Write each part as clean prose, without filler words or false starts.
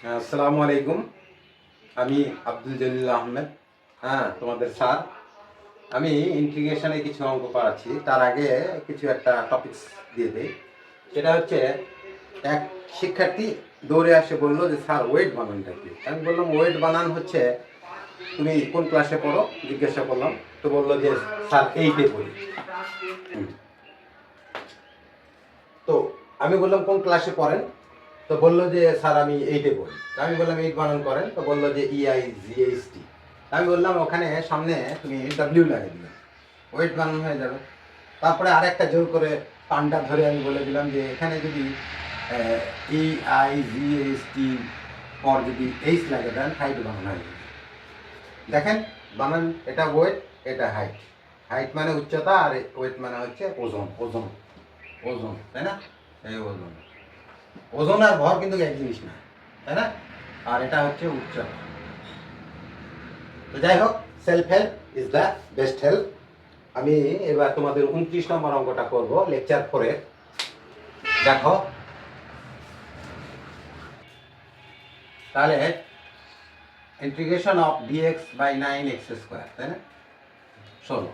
আসসালামু আলাইকুম। আমি আব্দুল জলিল আহমেদ। হ্যাঁ, তোমাদের স্যার। আমি ইন্টিগ্রেশনে কিছু অঙ্ক করাচ্ছি। তার আগে কিছু একটা টপিকস দিয়ে দিই। সেটা হচ্ছে, এক শিক্ষার্থী দৌড়ে আসে বললো যে স্যার ওয়েট বানানটা কি। আমি বললাম ওয়েট বানান হচ্ছে, তুমি কোন ক্লাসে পড়ো জিজ্ঞাসা করলাম। তো বললো যে স্যার 8-এ পড়ি। তো আমি বললাম কোন ক্লাসে পড়েন। তো বললো যে স্যার আমি 8-এ পড়ি। আমি বললাম 8 বানান করেন। তো বললো যে EIGHT। আমি বললাম ওখানে সামনে তুমি ডাব্লিউ লাগিয়ে দিলাম, ওয়েট বানান হয়ে যাবে। তারপরে আরেকটা জোর করে পান্ডা ধরে আমি বলে দিলাম যে এখানে যদি EIGHT পর যদি এইচ লাগে দেন হাইট বানান হয়ে যাবে। দেখেন বানান, এটা ওয়েট, এটা হাইট। হাইট মানে উচ্চতা, আর ওয়েট মানে হচ্ছে ওজন। ওজন ওজন, তাই না? এই ওজন, ওজন আর ভর কিন্তু এক জিনিস না, তাই না? আর এটা হচ্ছে উচ্চতা। তো যাই হোক, self help is the best help. আমি এবার তোমাদের 29 নম্বর অঙ্কটা করব লেকচার 4-এর। দেখো তাহলে, integration of dx by 9x², তাই না? 16।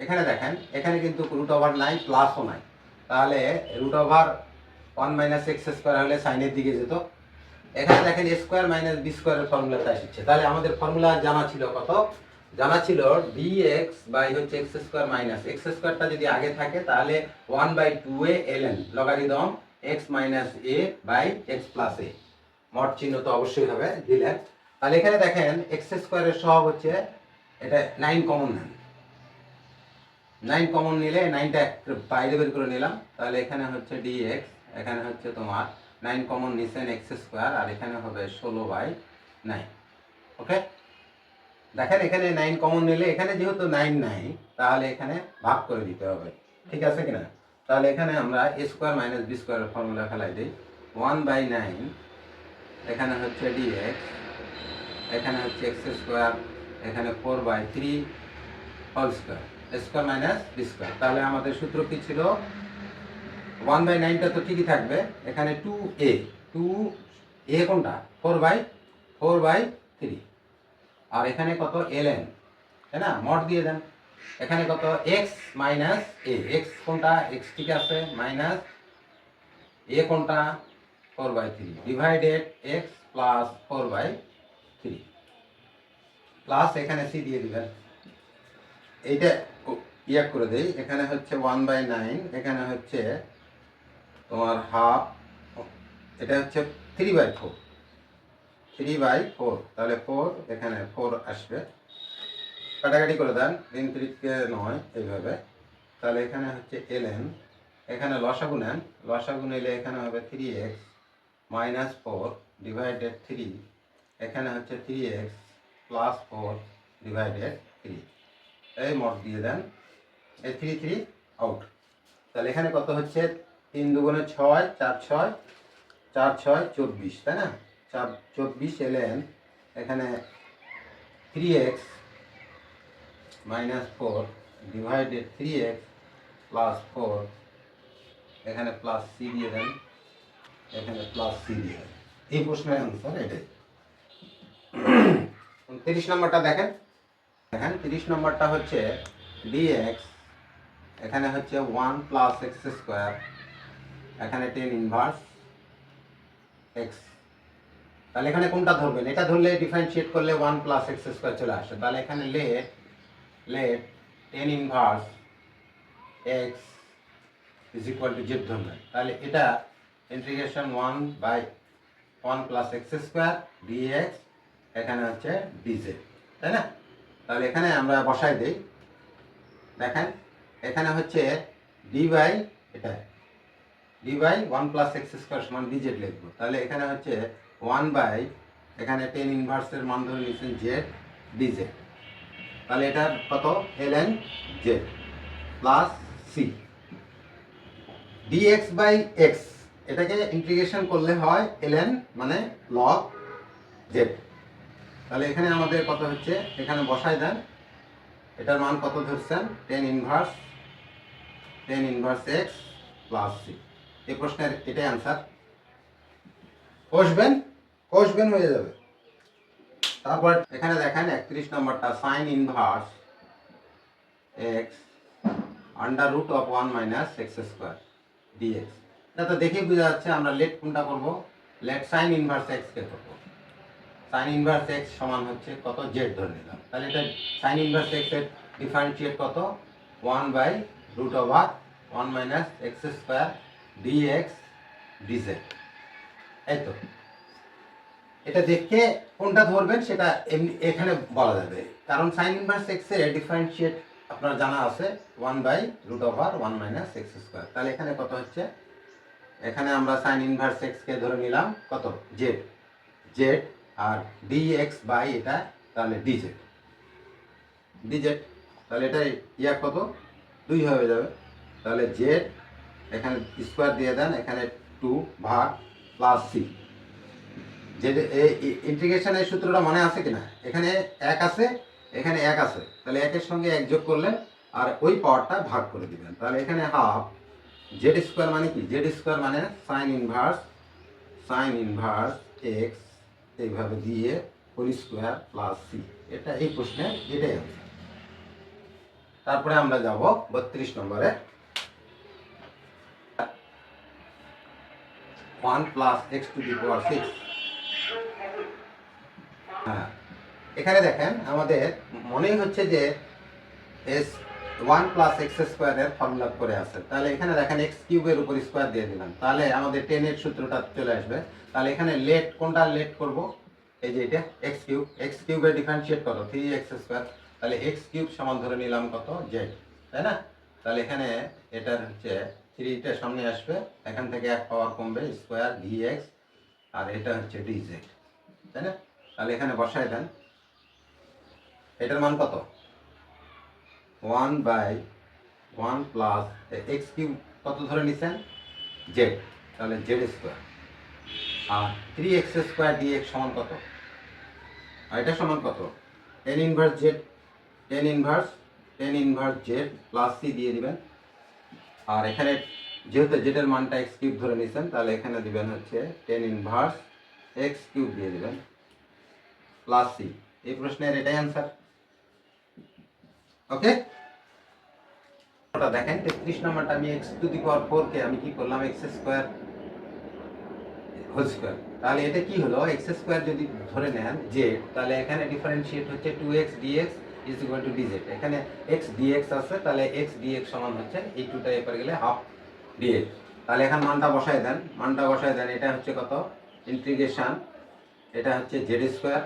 এখানে দেখেন, এখানে কিন্তু রুট ওভার নাই, প্লাসও নাই। তাহলে রুট ওভার 1 - x² হলে সাইনের দিকে যেত। এখানে দেখেন a² - b² ফর্মুলাতে আসছে। তাহলে আমাদের ফর্মুলা জানা ছিল কত? জানা ছিল dx বাই হচ্ছে x² - x²টা যদি আগে থাকে তাহলে 1/2a ln logarithm x - a by x + a। Mod চিহ্ন তো অবশ্যই হবে দিলেন। তাহলে এখানে দেখেন x² এর সহগ হচ্ছে, এটা 9 কমন নেন। 9 কমন নিলে 9টা বাইরে বের করে নিলাম। তাহলে এখানে হচ্ছে dx, এখানে হচ্ছে তোমার 9 কমন নিছেন x², আর এখানে হবে 16/9। ওকে, দেখেন এখানে 9 কমন নিলে এখানে যেহেতু 9 নাই, তাহলে এখানে ভাগ করে দিতে হবে। ঠিক আছে কিনা? তাহলে এখানে আমরা a² - b² ফর্মুলা ফেলাই দিই। 1/9, এখানে হচ্ছে dx, এখানে হচ্ছে x², এখানে 4/3 হোল স্কয়ার, a² - b²। তাহলে আমাদের সূত্র কি ছিল? 1/9টা তো ঠিকই থাকবে। এখানে 2a, 2a কোনটা? 4/3। আর এখানে কত? ln, তাই না? মড দিয়ে দেন। এখানে কত? x - a, x কোনটা? x ঠিক আছে, মাইনাস a কোনটা? 4/3 ডিভাইডেড x প্লাস 4/3 প্লাস এখানে c দিয়ে দিবেন। এইটা ইয়া করে দেই। এখানে হচ্ছে 1/9, এখানে হচ্ছে তোমার হাফ, এটা হচ্ছে 3/4, 3/4। তাহলে 4, এখানে 4 আসবে। কাটাকাটি করে দেন, 3 × 9 এইভাবে। তাহলে এখানে হচ্ছে ln, এখানে লসাগু নেন। লসাগু নিলে এখানে হবে 3x - 4 ডিভাইডেড 3, এখানে হচ্ছে 3x প্লাস 4 ডিভাইডেড 3। এই মড দিয়ে দেন, এই 3 3 আউট। তাহলে এখানে কত হচ্ছে? 3 × 2 = 6, 4 6, 4 6 24, তাই না? 24 ln, এখানে 3x - 4 ডিভাইডেড 3x প্লাস 4, এখানে প্লাস c দিয়ে দেন, এখানে প্লাস c দিয়ে দেন। এই প্রশ্নের অ্যান্সার এটাই। 30 নম্বরটা দেখেন। দেখেন 30 নম্বরটা হচ্ছে dx, এখানে হচ্ছে 1 + x², এখানে tan ইনভার্স x। তাহলে এখানে কোনটা ধরবেন? এটা ধরলে ডিফারেন্সিয়েট করলে 1 + x² চলে আসে। তাহলে এখানে let tan inverse x = z ধরবেন। তাহলে এটা ইন্টিগ্রেশন 1/1 + x² dx, এখানে হচ্ছে dz, তাই না? তাহলে এখানে আমরা বসাই দেই। দেখেন এখানে হচ্ছে এটা d/1 + x² = dz লিখবো। তাহলে এখানে হচ্ছে 1/, এখানে tan ইনভার্সের মান ধরে নিয়েছেন z dz। তাহলে এটা কত? ln z plus c dx/x, এটাকে ইন্টিগ্রেশন করলে হয় ln মানে log z। তাহলে এখানে আমাদের কত হচ্ছে? এখানে বসাই দেন। এটার মান কত ধরছেন? tan inverse x plus c। এই প্রশ্নের এটাই অ্যান্সার। বসবেন, কষবেন হয়ে যাবে। তারপর এখানে দেখেন 31 নম্বরটা sine inverse x under root of 1 minus x square dx. এটা তো দেখেই বোঝা যাচ্ছে আমরা লেট কোনটা করব, লেট সাইন ইনভার্স এক্স কে করব। সাইন ইনভার্স এক্স সমান হচ্ছে কত, জেড ধরে নিলাম। তাহলে এটা সাইন ইনভার্স এক্স এর ডিফারেন্সিয়েট কত, 1 by root over 1 minus x square dx dz. এই তো এটা দেখে কোনটা ধরবেন সেটা এখানে বলা যাবে, কারণ সাইন ইনভার্স এক্স এর ডিফারেন্সিয়েট আপনার জানা আছে 1 by root over 1 minus x square. তাহলে এখানে কত হচ্ছে, এখানে আমরা সাইন ইনভার্স এক্স কে ধরে নিলাম কত, জেড, জেড আর ডিএক্স বাই এটা তাহলে ডিজেড, ডিজেড। তাহলে এটা ইয়া কত, 2 হয়ে যাবে। তাহলে জেড এখানে স্কোয়ার দিয়ে দেন, এখানে 2 ভাগ প্লাস সি। যে ইন্টিগ্রেশনের সূত্রটা মনে আছে কিনা, এখানে 1 আছে, এখানে 1 আছে, তাহলে 1 এর সঙ্গে 1 যোগ করলেন আর ওই পাওয়ারটা ভাগ করে দিবেন। তাহলে এখানে হাফ জেড স্কোয়ার মানে কি, জেড স্কোয়ার মানে সাইন ইনভার্স এক্স এইভাবে দিয়ে হোল স্কোয়ার প্লাস সি। এটা এই প্রশ্নে এটাই আছে। তারপরে আমরা যাব 32 নম্বরে, 1 প্লাস এক্স টু দি পাওয়ার 6। হ্যাঁ, এখানে দেখেন আমাদের মনেই হচ্ছে যে এস 1 প্লাস এক্স স্কোয়ারের ফর্মুলা করে আছে। তাহলে এখানে দেখেন এক্স কিউবের উপর স্কোয়ার দিয়ে দিলাম, তাহলে আমাদের 10 এর সূত্রটা চলে আসবে। তাহলে এখানে লেট কোনটা লেট করব, এই যে এটা এক্স কিউবের ডিফারেন্সিয়েট কত, 3x স্কোয়ার। তাহলে এক্স কিউব সমান ধরে নিলাম কত, জেড, তাই না? তাহলে এখানে এটার হচ্ছে 3টা সামনে আসবে, এখান থেকে 1 পাওয়ার কমবে, স্কোয়ার ডিএক্স, আর এটা হচ্ছে ডিজেড, তাই না? তাহলে এখানে বসায় দেন, এটার মান কত, 1 বাই 1 প্লাস এক্স কিউব কত ধরে নিচ্ছেন, জেড, তাহলে জেড স্কোয়ার, আর 3x স্কোয়ার ডিএক্স সমান কত, আর এটা সমান কত, tan inverse Z plus C দিয়ে দিবেন। আর এখানে যেহেতু জেডের মানটা এক্স কিউব ধরে নিচ্ছেন, তাহলে এখানে দিবেন হচ্ছে টেন ইনভার্স এক্স কিউব দিয়ে দিবেন প্লাস সি। এই প্রশ্নের এটাই অ্যান্সার। ওকে, ওটা দেখেন 33 নম্বরটা, আমি এক্স টু দি পাওয়ার 4 কে আমি কি করলাম, এক্স স্কোয়ার হোল স্কোয়ার। তাহলে এটা কি হলো, এক্স স্কোয়ার যদি ধরে নেন জেড, তাহলে এখানে ডিফারেন্সিয়েট হচ্ছে 2x dx is equal to dz। এখানে x dx আছে, তাহলে x dx সমান হচ্ছে এই 2টা এপারে গেলে হাফ dx। তাহলে এখন মানটা বসায় দেন, এটা হচ্ছে কত, ইন্টিগ্রেশন, এটা হচ্ছে জেড স্কোয়ার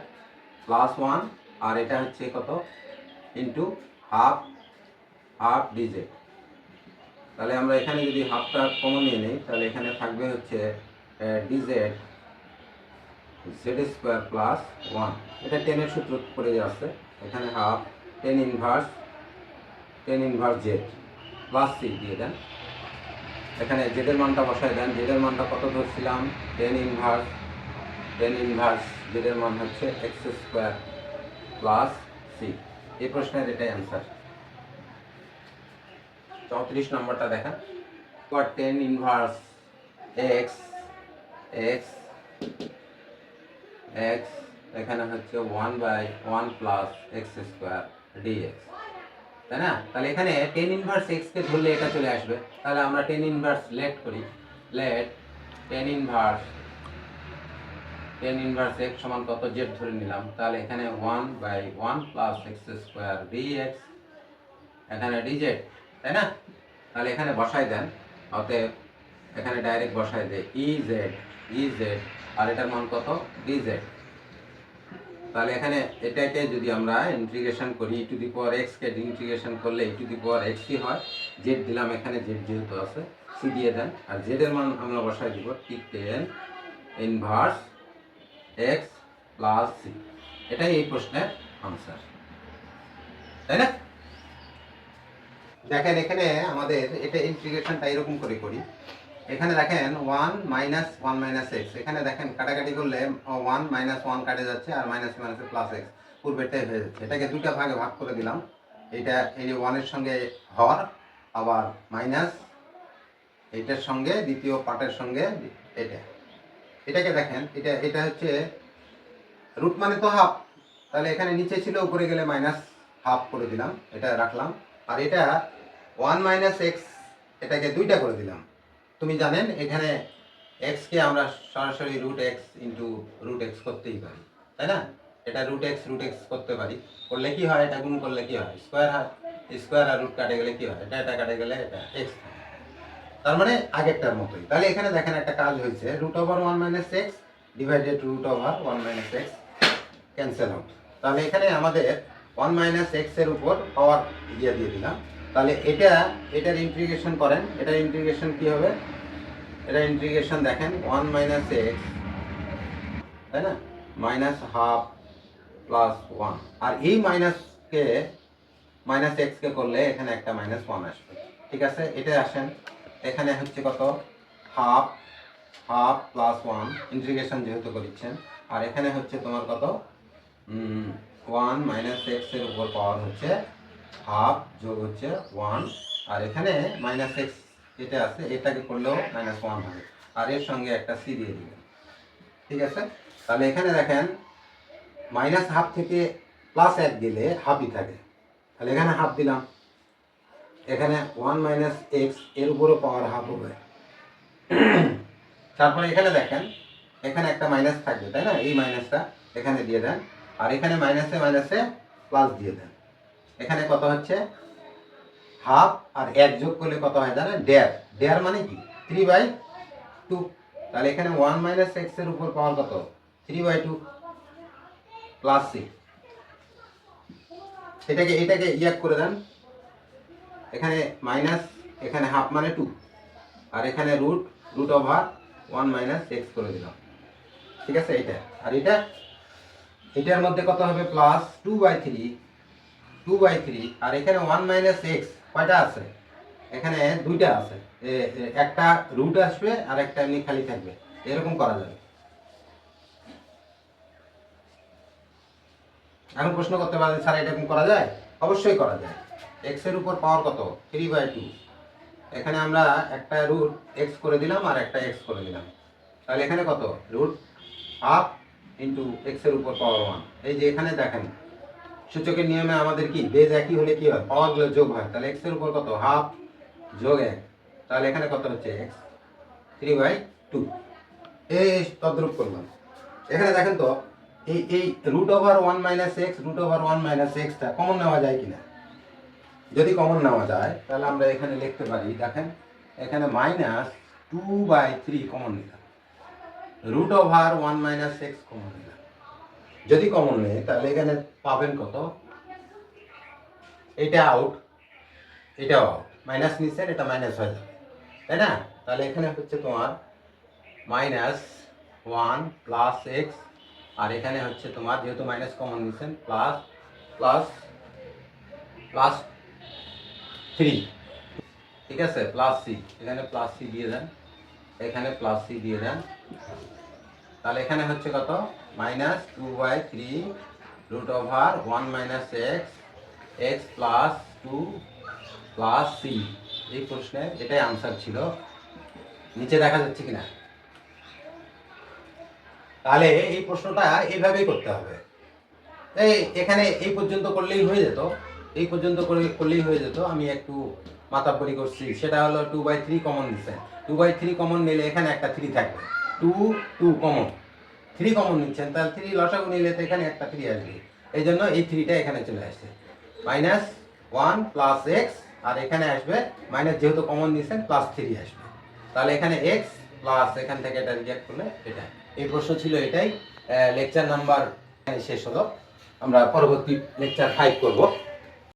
প্লাস 1, আর এটা হচ্ছে কত, ইন্টু হাফ dz। তাহলে আমরা এখানে যদি হাফটা কমন নিয়ে নিই, তাহলে এখানে থাকবে হচ্ছে ডিজেড জেড স্কোয়ার প্লাস 1। এটা 10 এর সূত্র পড়ে যাচ্ছে, এখানে half tan inverse Z plus C দিয়ে দেন। এখানে জেডের মানটা বসায় দেন, জেডের মানটা কত ধরছিলাম, টেন ইনভার্স জেডের মান হচ্ছে এক্স স্কোয়ার প্লাস সি। এই প্রশ্নের এটাই অ্যান্সার। 34 নম্বরটা দেখেন, টেন ইনভার্স এক্স এখানে হচ্ছে 1 by 1 plus X square dx, তাই না? তাহলে এখানে টেন ইনভার্স এক্স কে ধরলে এটা চলে আসবে। তাহলে আমরা টেন ইনভার্স লেট করি, লেট টেন ইনভার্স এক্স সমান কত, জেড ধরে নিলাম। তাহলে এখানে 1 by 1 plus X square dx, এখানে ডিজেড, তাই না? তাহলে এখানে বসাই দেন, অতএব এখানে ডাইরেক্ট বসাই দেয় ইজেড, আর এটার মান কত, ডিজেড। তাহলে এখানে এটাকে যদি আমরা ইন্টিগ্রেশন করি, e to the power x কে ইন্টিগ্রেশন করলে e to the power x ই হয়। জেড দিলাম, এখানে জেড যেহেতু আছে সি দিয়ে দেন, আর জেড এর মান আমরা বসাই দিব tan inverse X plus C. এটাই এই প্রশ্নের আনসার, তাই না? দেখেন এখানে আমাদের এটা ইন্টিগ্রেশনটা এরকম করে করি। এখানে দেখেন 1 মাইনাস এক্স, এখানে দেখেন কাটাকাটি করলে 1 মাইনাস 1 কাটে যাচ্ছে, আর মাইনাস প্লাস এক্স পূর্বেরটাই হয়ে যাচ্ছে। এটাকে দুটা ভাগে ভাগ করে দিলাম, এটা এই 1 এর সঙ্গে হর, আবার মাইনাস এইটার সঙ্গে দ্বিতীয় পার্টের সঙ্গে এটা, এটাকে দেখেন, এটা এটা হচ্ছে রুট মানে তো হাফ, তাহলে এখানে নিচে ছিল, উপরে গেলে মাইনাস হাফ করে দিলাম, এটা রাখলাম। আর এটা 1 - x, এটাকে 2টা করে দিলাম। তুমি জানেন এখানে এক্সকে আমরা সরাসরি √x করতেই পারি, তাই না? এটা √x করতে পারি, করলে কি হয়, এটা গুণ করলে কি হয়, স্কোয়ার হয়। স্কোয়ার আর রুট কাটে গেলে কি হয়, এটা কাটে গেলে এটা x। তার মানে আগেরটার মতোই। তাহলে এখানে দেখেন একটা কাজ হয়েছে, √1 - x divided √1 - x cancel out. তাহলে এখানে আমাদের 1 - x এর উপর পাওয়ার দিয়ে দিলাম। তাহলে এটার ইন্টিগ্রেশন করেন, এটার ইন্টিগ্রেশন কি হবে, এটা ইন্টিগ্রেশন দেখেন 1 - x, তাই না, -½ + 1, আর এই -x কে করলে এখানে একটা -1 আসবে। ঠিক আছে, এটা আসেন, এখানে হচ্ছে কত, ½ + 1 ইন্টিগ্রেশন যেহেতু করছেন, আর এখানে হচ্ছে তোমার কত, 1 - x এর উপর পাওয়ার হচ্ছে ½ যোগ হচ্ছে 1, আর এখানে -x এটা আছে, এটাকে করলেও -1 হবে, আর এর সঙ্গে একটা c দিয়ে দিবেন। ঠিক আছে, তাহলে এখানে দেখেন -½ থেকে +1 গেলে হাফই থাকে, তাহলে এখানে হাফ দিলাম, এখানে 1 - x এর উপরও পাওয়ার হাফ হবে। তারপরে এখানে দেখেন, এখানে একটা মাইনাস থাকবে, তাই না, এই মাইনাসটা এখানে দিয়ে দেন, আর এখানে মাইনাসে মাইনাসে প্লাস দিয়ে দেন। এখানে কত হচ্ছে, হাফ আর 1 যোগ করলে কত হয় জানেন, দেড় মানে কি 3/2। তাহলে এখানে 1 - x এর উপর পাওয়ার কত, 3/2 + 6। এটাকে ইয়াক করে দেন, এখানে মাইনাস, এখানে হাফ মানে 2, আর এখানে √1 - x করে দিলাম। ঠিক আছে, এটা আর এটার মধ্যে কত হবে, প্লাস 2/3, আর এখানে 1 - x কয়টা আছে, এখানে 2টা আছে, একটা রুট আসবে আর একটা এমনি খালি থাকবে, এরকম করা যাবে। এখন প্রশ্ন করতে পারেন, স্যার এরকম করা যায়? অবশ্যই করা যায়। x এর উপর পাওয়ার কত, 3/2, এখানে আমরা একটা √x করে দিলাম আর একটা x করে দিলাম, তাহলে এখানে কত, √½ × x এর উপর পাওয়ার 1। এই যে এখানে দেখেন সূচকের নিয়মে আমাদের কি, বেজ একই হলে কি হয়, পাওয়ারগুলো যোগ হয়, তাহলে x এর উপর কত, ½ যোগ 1, তাহলে এখানে কত হচ্ছে, x 3/2। এই তদ্রূপ করলাম। এখানে দেখেন তো এই √1 - x √1 - x টা কমন নেওয়া যায় কিনা। যদি কমন নেওয়া যায় তাহলে আমরা এখানে লিখতে পারি, দেখেন এখানে -2/3 কমন নিলাম, √1 - x কমন নিলাম। যদি কমন নেই তাহলে এখানে পাবেন কত, এটা আউট, এটাও আউট, মাইনাস নিচ্ছেন, এটা মাইনাস হয়ে যাবে, তাই না? তাহলে এখানে হচ্ছে তোমার -1 + x, আর এখানে হচ্ছে তোমার যেহেতু মাইনাস কমন নিচ্ছেন প্লাস 3, ঠিক আছে, +c, এখানে +c দিয়ে দেন, এখানে +c দিয়ে দেন, তাহলে এখানে হচ্ছে কত, -2/3 √1 - x + 2 + c। এই প্রশ্নের এটাই আনসার ছিল। নিচে দেখা যাচ্ছে কিনা? তাহলে এই প্রশ্নটা এইভাবেই করতে হবে। এখানে এই পর্যন্ত করলেই হয়ে যেত, এই পর্যন্ত করলেই হয়ে যেত। আমি একটু মাথাপরি করছি, সেটা হলো 2/3 কমন নিচ্ছে, 2/3 কমন নিলে এখানে একটা 3 থাকবে, 2 কমন, 3 কমন নিচ্ছেন, তাহলে 3 লসাগু নিলে তো এখানে একটা 3 আসবে, এই জন্য এই 3টা এখানে চলে আসছে, -1 + x, আর এখানে আসবে মাইনাস, যেহেতু কমন নিচ্ছেন +3 আসবে, তাহলে এখানে x প্লাস এখান থেকে এটা রিজেক্ট করলে এটা। এই প্রশ্ন ছিল এটাই। লেকচার নাম্বার শেষ হলো, আমরা পরবর্তী লেকচার 5 করব।